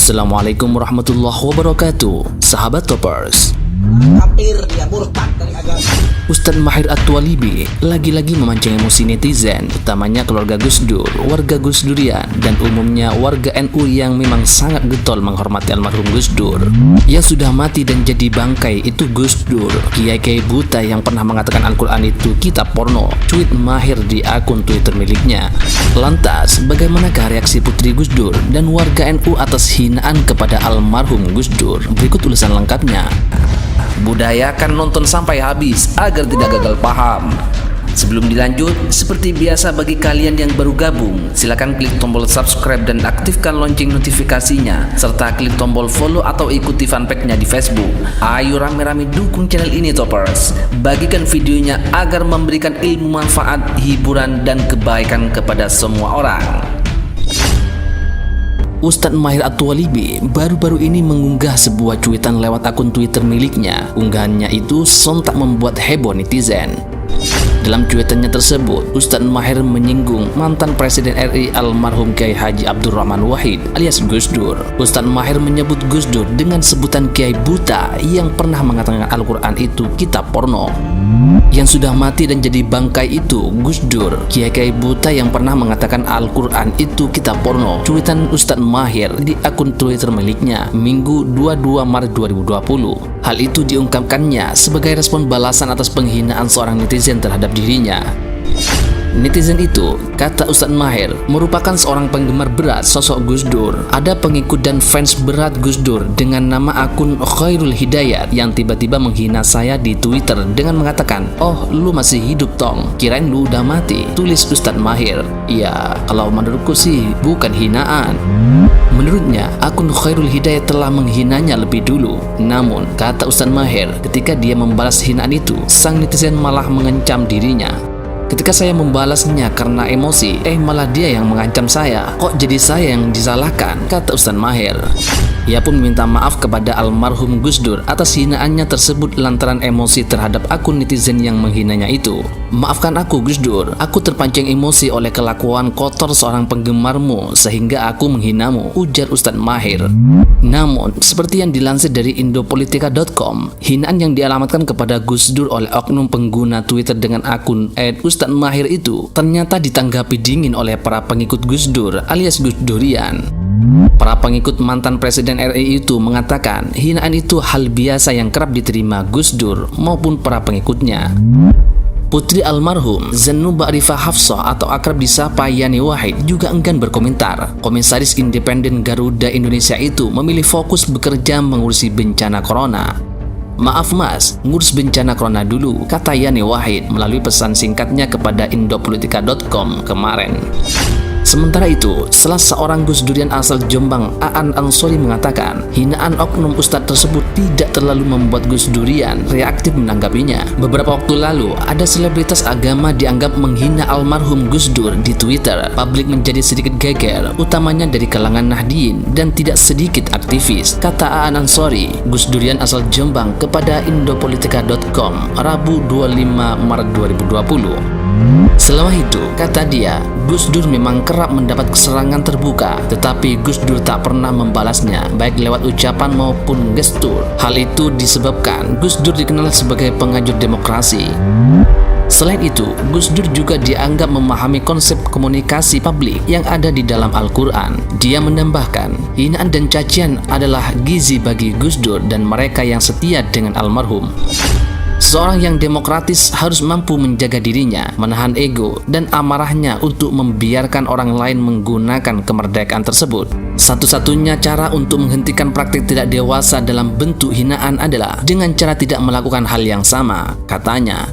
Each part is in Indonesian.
Assalamualaikum warahmatullahi wabarakatuh. Sahabat Toppers, Hampir dia murtad dari agama. Ustadz Mahir At-Twalibi lagi-lagi memancing emosi netizen, utamanya keluarga Gus Dur, warga Gus Durian, dan umumnya warga NU yang memang sangat getol menghormati almarhum Gus Dur. Yang sudah mati dan jadi bangkai itu Gus Dur, kiai-kiai buta yang pernah mengatakan Al-Quran itu kitab porno, tweet Mahir di akun Twitter miliknya. Lantas, bagaimanakah reaksi putri Gus Dur dan warga NU atas hinaan kepada almarhum Gus Dur? Berikut ulasan lengkapnya. Budayakan nonton sampai habis agar tidak gagal paham. Sebelum dilanjut, seperti biasa bagi kalian yang baru gabung, silakan klik tombol subscribe dan aktifkan lonceng notifikasinya, serta klik tombol follow atau ikuti fanpage-nya di Facebook. Ayo rame-rame dukung channel ini Toppers. Bagikan videonya agar memberikan ilmu manfaat, hiburan, dan kebaikan kepada semua orang. Ustadz Mahir At-Twalibi baru-baru ini mengunggah sebuah cuitan lewat akun Twitter miliknya. Unggahannya itu sontak membuat heboh netizen. Dalam cuitannya tersebut, Ustadz Mahir menyinggung mantan Presiden RI almarhum Kiai Haji Abdurrahman Wahid alias Gus Dur. Ustadz Mahir menyebut Gus Dur dengan sebutan kiai buta yang pernah mengatakan Al-Quran itu kitab porno. Yang sudah mati dan jadi bangkai itu Gus Dur, kiai-kiai buta yang pernah mengatakan Al-Quran itu kitab porno. Cuitan Ustadz Mahir di akun Twitter miliknya Minggu 22 Maret 2020. Hal itu diungkapkannya sebagai respon balasan atas penghinaan seorang netizen terhadap dirinya. Netizen itu, kata Ustadz Mahir, merupakan seorang penggemar berat sosok Gus Dur. Ada pengikut dan fans berat Gus Dur dengan nama akun Khairul Hidayat yang tiba-tiba menghina saya di Twitter dengan mengatakan, "Oh, lu masih hidup tong, kirain lu udah mati," tulis Ustadz Mahir. Ya, kalau menurutku sih bukan hinaan. Menurutnya, akun Khairul Hidayat telah menghinanya lebih dulu. Namun, kata Ustadz Mahir, ketika dia membalas hinaan itu, sang netizen malah mengancam dirinya. Ketika saya membalasnya karena emosi, malah dia yang mengancam saya. Kok jadi saya yang disalahkan? Kata Ustadz Mahir. Ia pun minta maaf kepada almarhum Gus Dur atas hinaannya tersebut lantaran emosi terhadap akun netizen yang menghinanya itu. "Maafkan aku Gus Dur, aku terpancing emosi oleh kelakuan kotor seorang penggemarmu sehingga aku menghinamu," ujar Ustadz Mahir. Namun, seperti yang dilansir dari Indopolitika.com, hinaan yang dialamatkan kepada Gus Dur oleh oknum pengguna Twitter dengan akun @Ustadz Mahir itu ternyata ditanggapi dingin oleh para pengikut Gus Dur alias Gus Durian. Para pengikut mantan Presiden RI itu mengatakan hinaan itu hal biasa yang kerap diterima Gus Dur maupun para pengikutnya. Putri almarhum Zanuba Arifah Hafsah atau akrab disapa Yani Wahid juga enggan berkomentar. Komisaris Independen Garuda Indonesia itu memilih fokus bekerja mengurusi bencana corona. "Maaf mas, ngurus bencana corona dulu," kata Yani Wahid melalui pesan singkatnya kepada Indopolitika.com kemarin. Sementara itu, salah seorang Gus Durian asal Jombang, Aan Ansori mengatakan hinaan oknum ustadz tersebut tidak terlalu membuat Gus Durian reaktif menanggapinya. Beberapa waktu lalu, ada selebritas agama dianggap menghina almarhum Gus Dur di Twitter. Publik menjadi sedikit geger, utamanya dari kalangan Nahdien dan tidak sedikit aktivis, kata Aan Ansori, Gus Durian asal Jombang kepada Indopolitika.com Rabu 25 Maret 2020. Selama itu, kata dia, Gus Dur memang kerap mendapat serangan terbuka, tetapi Gus Dur tak pernah membalasnya, baik lewat ucapan maupun gestur. Hal itu disebabkan Gus Dur dikenal sebagai pengajur demokrasi. Selain itu, Gus Dur juga dianggap memahami konsep komunikasi publik yang ada di dalam Al-Quran. Dia menambahkan, hinaan dan cacian adalah gizi bagi Gus Dur dan mereka yang setia dengan almarhum. Seorang yang demokratis harus mampu menjaga dirinya, menahan ego dan amarahnya untuk membiarkan orang lain menggunakan kemerdekaan tersebut. Satu-satunya cara untuk menghentikan praktik tidak dewasa dalam bentuk hinaan adalah dengan cara tidak melakukan hal yang sama, katanya.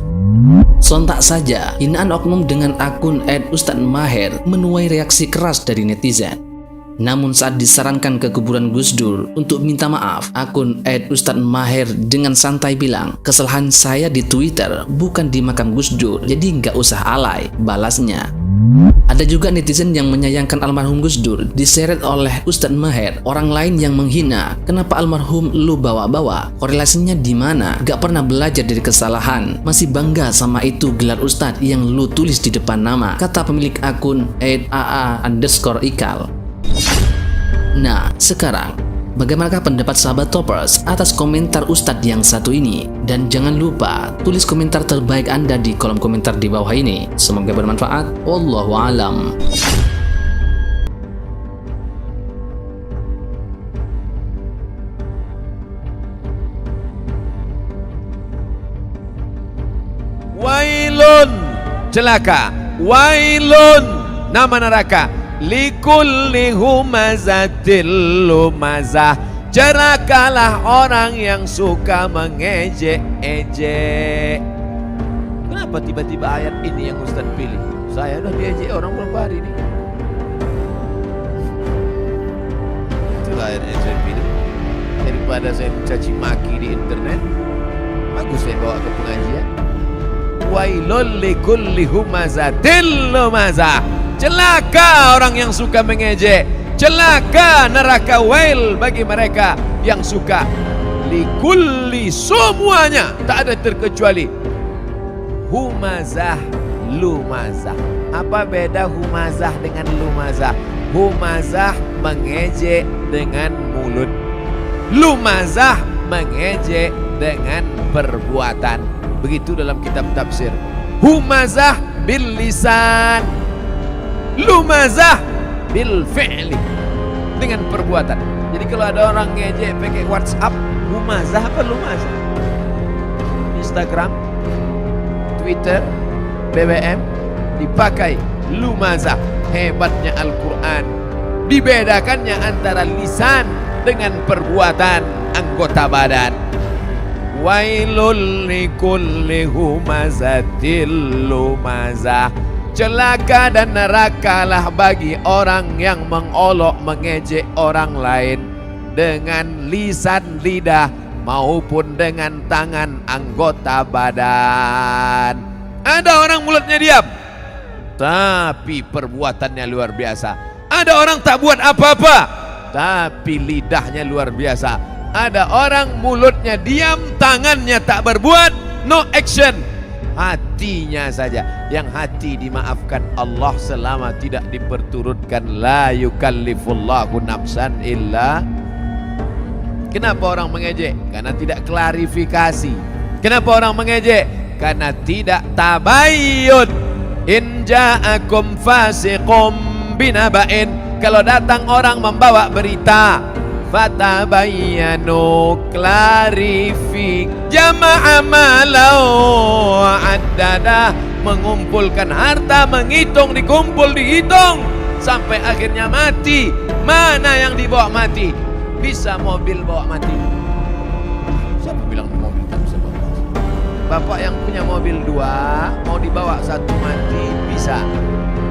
Sontak saja, hinaan oknum dengan akun @Ustadz Mahir menuai reaksi keras dari netizen. Namun saat disarankan ke kuburan Gus Dur untuk minta maaf, akun @Ustadz Mahir dengan santai bilang, "Kesalahan saya di Twitter bukan di makam Gus Dur, jadi nggak usah alay," balasnya. Ada juga netizen yang menyayangkan almarhum Gus Dur diseret oleh Ustadz Mahir. Orang lain yang menghina, "Kenapa almarhum lu bawa-bawa? Korelasinya di mana? Gak pernah belajar dari kesalahan. Masih bangga sama itu gelar Ustadz yang lu tulis di depan nama," kata pemilik akun @AA_Ikal. Nah, sekarang bagaimanakah pendapat sahabat Toppers atas komentar Ustadz yang satu ini? Dan jangan lupa tulis komentar terbaik Anda di kolom komentar di bawah ini. Semoga bermanfaat. Wallahu alam. Wailun, celaka. Wailun, nama neraka. Likulli humazatil lumazah. Celakalah orang yang suka mengejek-ejek. Kenapa tiba-tiba ayat ini yang Ustaz pilih? Saya udah diejek orang berapa hari ini. Itulah ayat yang saya pilih. Daripada saya caci maki di internet, bagus saya bawa ke pengajian. Wailul likulli humazatil lumazah. Celaka orang yang suka mengejek. Celaka neraka wail bagi mereka yang suka. Likulli, semuanya, tak ada terkecuali. Humazah, lumazah. Apa beda humazah dengan lumazah? Humazah mengejek dengan mulut. Lumazah mengejek dengan perbuatan. Begitu dalam kitab tafsir. Humazah bil lisan, lumazah bil fi'li, dengan perbuatan. Jadi kalau ada orang ngejek pakai WhatsApp, humazah apa lumazah? Instagram, Twitter, BBM dipakai lumazah. Hebatnya Al-Quran, dibedakannya antara lisan dengan perbuatan anggota badan. Wailul likulli humazatil lumazah. Celaka dan nerakalah bagi orang yang mengolok mengejek orang lain dengan lisan lidah maupun dengan tangan anggota badan. Ada orang mulutnya diam, tapi perbuatannya luar biasa. Ada orang tak buat apa-apa, tapi lidahnya luar biasa. Ada orang mulutnya diam, tangannya tak berbuat, no action. Hatinya saja, yang hati dimaafkan Allah selama tidak diperturutkan. La yukallifullahu nafsan illa. Kenapa orang mengejek? Karena tidak klarifikasi. Kenapa orang mengejek? Karena tidak tabayyun. In ja'akum fasiqum binaba'in. Kalau datang orang membawa berita, fatabayyanu, klarifik, jama'a malau addada, mengumpulkan harta, menghitung, dikumpul, dihitung sampai akhirnya mati. Mana yang dibawa mati? Bisa mobil bawa mati? Siapa bilang mobil tak bisa bawa mati? Bapak yang punya mobil 2 mau dibawa 1 mati bisa.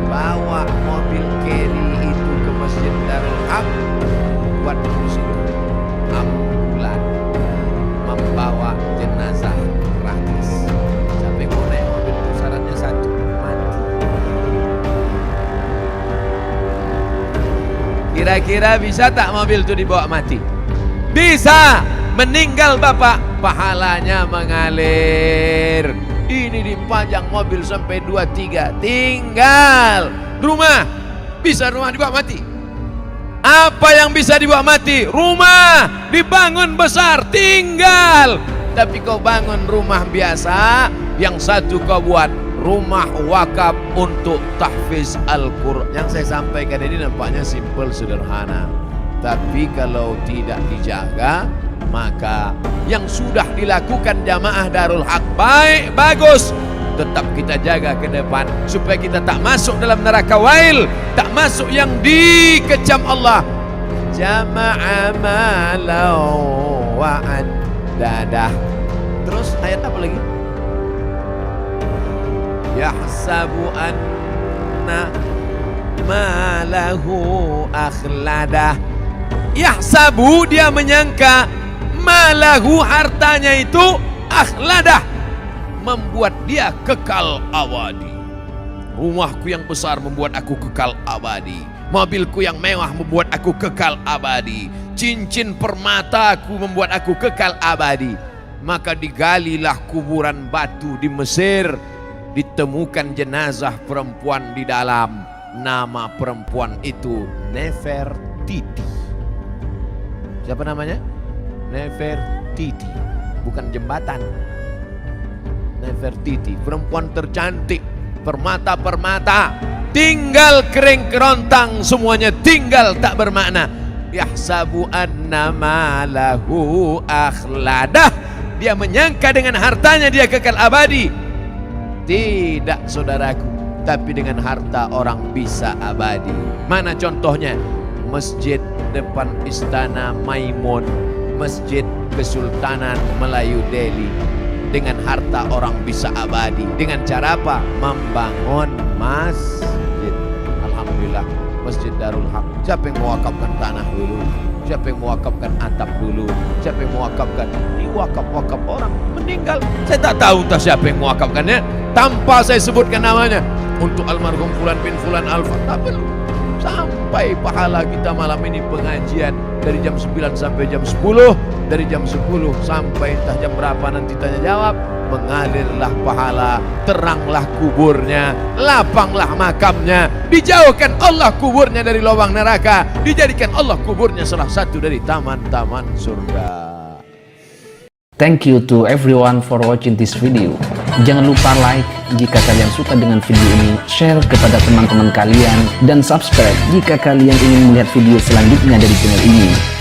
Bawa mobil carry itu ke Masjid Darul Haq, buat di situ ambulan membawa jenazah gratis. Sampai mau naik mobil itu syaratnya 1, mati. Kira-kira bisa tak mobil itu dibawa mati? Bisa. Meninggal bapak, pahalanya mengalir. Ini dipajang mobil sampai 2-3, tinggal rumah. Bisa rumah dibawa mati? Apa yang bisa dibawa mati? Rumah dibangun besar, tinggal. Tapi kau bangun rumah biasa, yang satu kau buat rumah wakaf untuk tahfiz Al-Quran. Yang saya sampaikan ini nampaknya simpel, sederhana. Tapi kalau tidak dijaga, maka yang sudah dilakukan jamaah Darul Haq baik, bagus. Tetap kita jaga ke depan supaya kita tak masuk dalam neraka wail, tak masuk yang dikecam Allah. Jama'a malau wa'addadah. Terus ayat apa lagi? Yahsabu anna malahu akhladah. Yahsabu, dia menyangka, malahu, hartanya itu, akhladah, membuat dia kekal abadi. Rumahku yang besar membuat aku kekal abadi. Mobilku yang mewah membuat aku kekal abadi. Cincin permataku membuat aku kekal abadi. Maka digalilah kuburan batu di Mesir. Ditemukan jenazah perempuan di dalam. Nama perempuan itu Nefertiti. Siapa namanya? Nefertiti, bukan jembatan. Nefertiti, perempuan tercantik, permata-permata, tinggal kering kerontang, semuanya tinggal tak bermakna. Yahsabu anna malahu akhladah, dia menyangka dengan hartanya dia kekal abadi. Tidak saudaraku, tapi dengan harta orang bisa abadi. Mana contohnya? Masjid depan Istana Maimun, Masjid Kesultanan Melayu Delhi. Dengan harta orang bisa abadi. Dengan cara apa? Membangun masjid. Alhamdulillah, Masjid Darul Haq. Siapa yang mewakafkan tanah dulu? Siapa yang mewakafkan atap dulu? Siapa yang mewakafkan? Ini wakaf-wakaf orang meninggal. Saya tak tahu entah siapa yang mewakafkannya, tanpa saya sebutkan namanya. Untuk almarhum Fulan bin Fulan Alfa, tak perlu. Sampai pahala kita malam ini pengajian dari jam 9 sampai jam 10, dari jam 10 sampai entah jam berapa nanti tanya jawab, mengalirlah pahala, teranglah kuburnya, lapanglah makamnya, dijauhkan Allah kuburnya dari lubang neraka, dijadikan Allah kuburnya salah satu dari taman-taman surga. Thank you to everyone for watching this video. Jangan lupa like jika kalian suka dengan video ini, share kepada teman-teman kalian, dan subscribe jika kalian ingin melihat video selanjutnya dari channel ini.